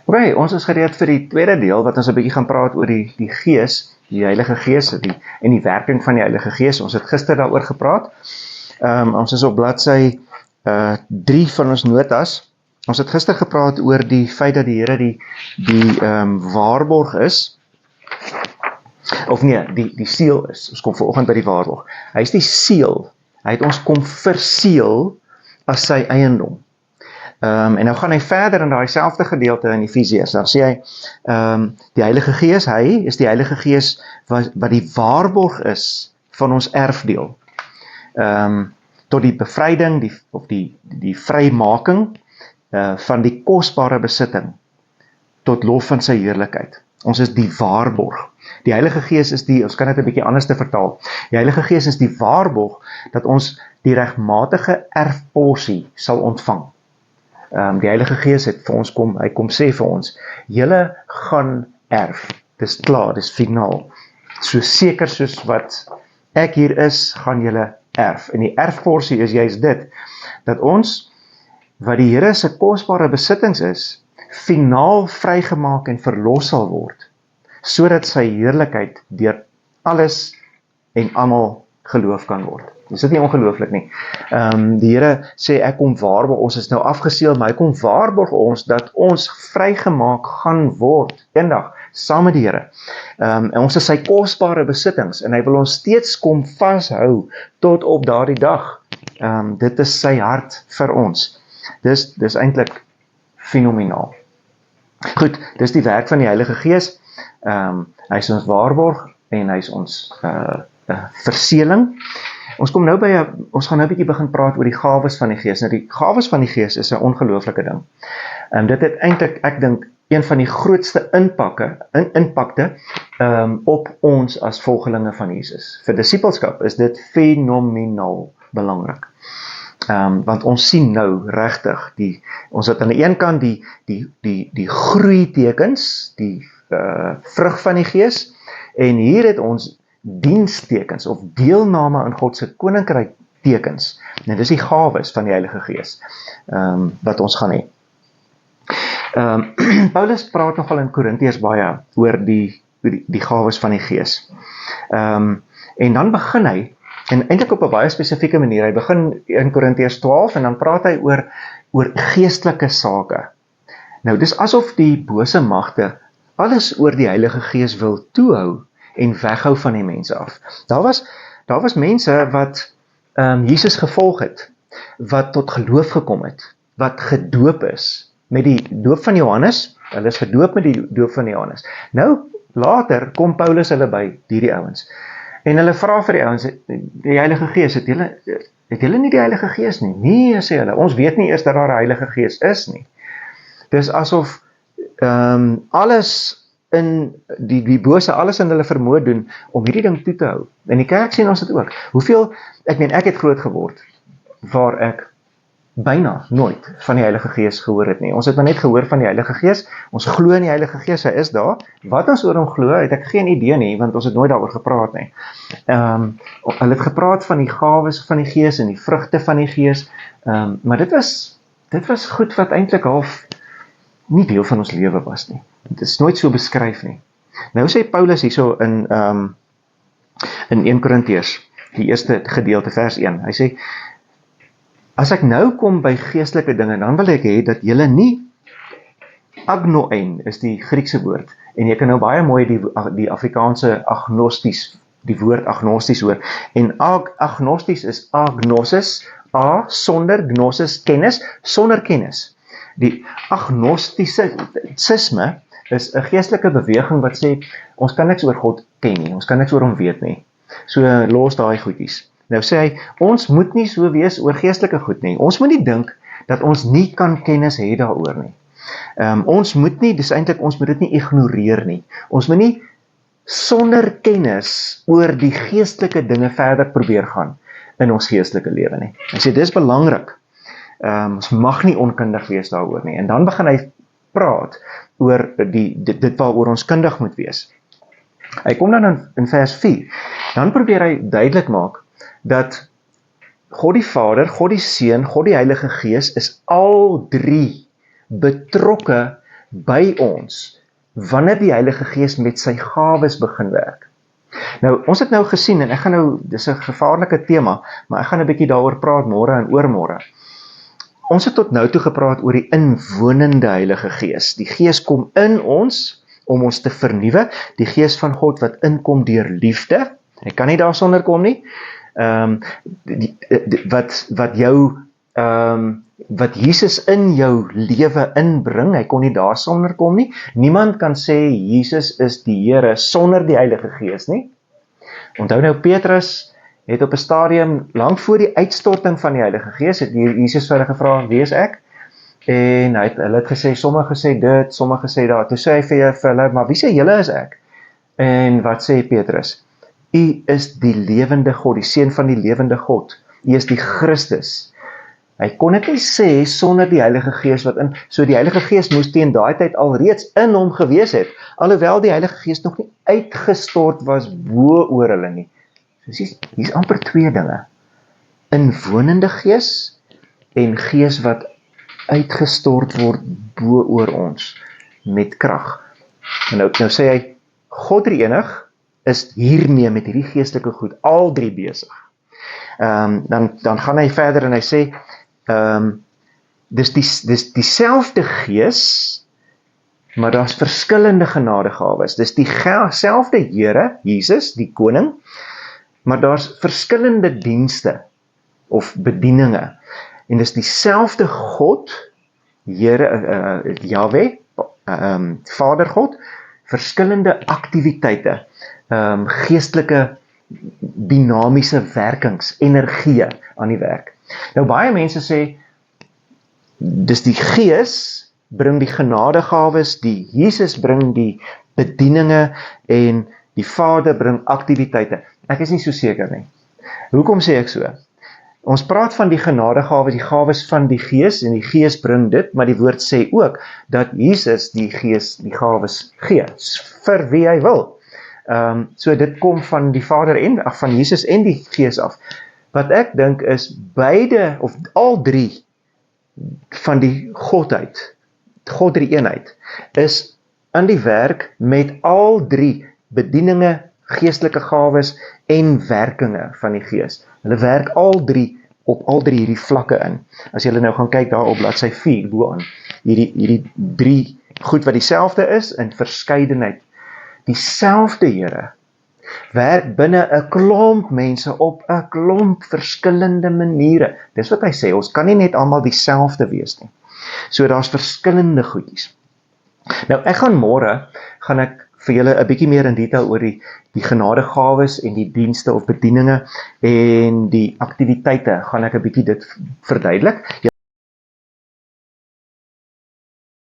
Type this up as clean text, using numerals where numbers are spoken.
Oké, ons is gereed vir die tweede deel, wat ons 'n bietjie gaan praat oor die Gees, die Heilige Gees, en die werking van die Heilige Gees. Ons het gister daaroor gepraat. Ons is op bladsy 3 van ons notas. Ons het gister gepraat oor die feit dat die Here die waarborg is, of nee, die seël is. Ons kom vanoggend by die waarborg. Hy is die seël. Hy het ons kom verseël as sy eiendom. En nou gaan hy verder in daai selfde gedeelte in Efesiërs. Dan sê hy, die Heilige Gees, hy is die Heilige Gees wat die waarborg is van ons erfdeel. Tot die bevryding, die vrymaking van die kosbare besitting, tot lof van sy heerlikheid. Ons is die waarborg. Die Heilige Gees is ons kan dit 'n bietjie anders te vertaal. Die Heilige Gees is die waarborg dat ons die regmatige erfporsie sal ontvang. Die Heilige Gees het vir ons hy kom sê vir ons, julle gaan erf. Dis klaar, dis finaal. So seker soos wat ek hier is, gaan julle erf. En die erfporsie is juist dit, dat ons, wat die Here se kosbare besittings is, finaal vrygemaak en verlos sal word, sodat sy heerlikheid deur alles en almal geloof kan word. Is dit nie ongelooflik nie? Die Here sê, ek kom waarborg, ons is nou afgeseël, maar hy kom waarborg ons, dat ons vrygemaak gaan word, eendag, saam met die Here. En ons is sy kosbare besittings, en hy wil ons steeds kom vashou, tot op daardie dag. Dit is sy hart vir ons. Dis eintlik fenomenaal. Goed, dis die werk van die Heilige Gees. Hy is ons waarborg, en hy is ons verseëling. Ons gaan nou 'n bietjie begin praat oor die gawes van die Gees. Nou die gawes van die Gees is 'n ongelooflike ding. Dit het eintlik, ek dink, een van die grootste impakte op ons as volgelinge van Jesus. Vir disipelskap is dit fenomenaal belangrik. Want ons sien nou regtig, ons het aan die een kant die groeitekens, die vrug van die Gees, en hier het ons dienstekens of deelname in God se koninkryk tekens. En dis die gawes van die Heilige Gees wat ons gaan hê. Paulus praat nogal in Korintiërs baie oor die gawes van die Gees. En dan begin hy, en eintlik op 'n baie spesifieke manier, hy begin in Korintiërs 12 en dan praat hy oor geestelike sake. Nou dis asof die bose magte alles oor die Heilige Gees wil toehou en weghou van die mense af. Daar was mense wat Jesus gevolg het, wat tot geloof gekom het, wat gedoop is met die doop van Johannes. Hulle is gedoop met die doop van Johannes. Nou, later kom Paulus hulle by hierdie ouens. En hulle vra vir die ouens, die Heilige Gees, het julle nie die Heilige Gees nie? Nee, sê hulle, ons weet nie eers dat daar 'n Heilige Gees is nie. Dis asof alles in die bose alles in hulle vermoë doen om hierdie ding toe te hou. En die kerk sien ons dit ook. Ek het groot geword waar ek byna nooit van die Heilige Gees gehoor het nie. Ons het maar net gehoor van die Heilige Gees. Ons glo in die Heilige Gees, hy is daar. Wat ons oor hom glo, het ek geen idee nie, want ons het nooit daaroor gepraat nie. Hulle het gepraat van die gawes van die Gees en die vrugte van die Gees, maar dit was goed wat eintlik half nie deel van ons lewe was nie. Dit is nooit so beskryf nie. Nou sê Paulus hierso in 1 Korintiërs, die eerste gedeelte, vers 1, hy sê, as ek nou kom by geestelike dinge, dan wil ek hê dat julle nie, agnoen is die Griekse woord, en jy kan nou baie mooi die Afrikaanse agnosties, die woord agnosties hoor, en agnosties is agnosis, sonder gnosis, kennis, sonder kennis. Die agnostisisme is 'n geestelike beweging wat sê, ons kan niks oor God ken nie, ons kan niks oor hom weet nie. So los daai goedjies. Nou sê hy, ons moet nie so wees oor geestelike goed nie. Ons moet nie dink dat ons nie kan kennis hê daaroor nie. Ons moet dit nie ignoreer nie. Ons moet nie sonder kennis oor die geestelike dinge verder probeer gaan in ons geestelike lewe nie. Hy sê, dis belangrik. Ons mag nie onkundig wees daaroor nie. En dan begin hy praat oor dit waaroor ons kundig moet wees. Hy kom dan in vers 4. Dan probeer hy duidelik maak dat God die Vader, God die Seun, God die Heilige Gees is al drie betrokke by ons, wanneer die Heilige Gees met sy gawes begin werk. Nou, ons het nou gesien, en ek gaan nou, dis 'n gevaarlike tema, maar ek gaan 'n bietjie daaroor praat môre en oormôre. Ons het tot nou toe gepraat oor die inwonende Heilige Gees. Die Gees kom in ons, om ons te vernuwe, die Gees van God wat inkom deur liefde, hy kan nie daar sonder kom nie, wat Jesus in jou lewe inbring, hy kon nie daar sonder kom nie. Niemand kan sê Jesus is die Here sonder die Heilige Gees nie. Onthou nou, Petrus het op 'n stadium, lank voor die uitstorting van die Heilige Gees, het Jesus vir hulle gevra, wie is ek? En hulle het gesê, sommige sê dit, sommige sê dat. Toe sê hy vir hulle, maar wie sê julle is ek? En wat sê Petrus? U is die lewende God, die seun van die lewende God. U is die Christus. Hy kon dit nie sê sonder die Heilige Gees wat in, so die Heilige Gees moes teen daai tyd alreeds in hom gewees het, alhoewel die Heilige Gees nog nie uitgestort was bo oor hulle nie. So hier's amper twee dinge. Inwonende Gees en Gees wat uitgestort word bo oor ons met krag. En nou sê hy, God drie-enig is hiermee met hierdie geestelike goed al drie besig. Dan gaan hy verder en hy sê, dis dieselfde Gees, maar daar's verskillende genadegawes. Dis dieselfde Here, Jesus, die koning, maar daar's verskillende dienste of bedieninge. En dis dieselfde God, Here, Jahwe, Vader God, verskillende aktiwiteite, geestelike dinamiese werkings, energie aan die werk. Nou baie mense sê, dis die Gees bring die genadegawes, die Jesus bring die bedieninge en die Vader bring aktiwiteite. Ek is nie so seker nie. Hoekom sê ek so? Ons praat van die genadegawes, die gawes van die Gees, en die Gees bring dit, maar die woord sê ook, dat Jesus die Gees, die gawes gee, vir wie hy wil. So dit kom van die Vader van Jesus en die Gees af. Wat ek dink is, beide, of al drie, van die Godheid, God drie eenheid, is aan die werk met al drie bedieninge, geestelike gawes en werkinge van die Gees. Hulle werk al drie op al drie hierdie vlakke in. As jy nou gaan kyk daar op bladsy 4 boaan, hierdie drie goed wat dieselfde is in verskeidenheid. Dieselfde Here werk binne 'n klomp mense op 'n klomp verskillende maniere. Dis wat hy sê, ons kan nie net almal dieselfde wees nie. So daar's verskillende goedjies. Nou ek gaan môre, gaan ek vir julle 'n bietjie meer in detail oor die genadegawes en die dienste of bedieninge en die aktiwiteite, gaan ek 'n bietjie dit verduidelik.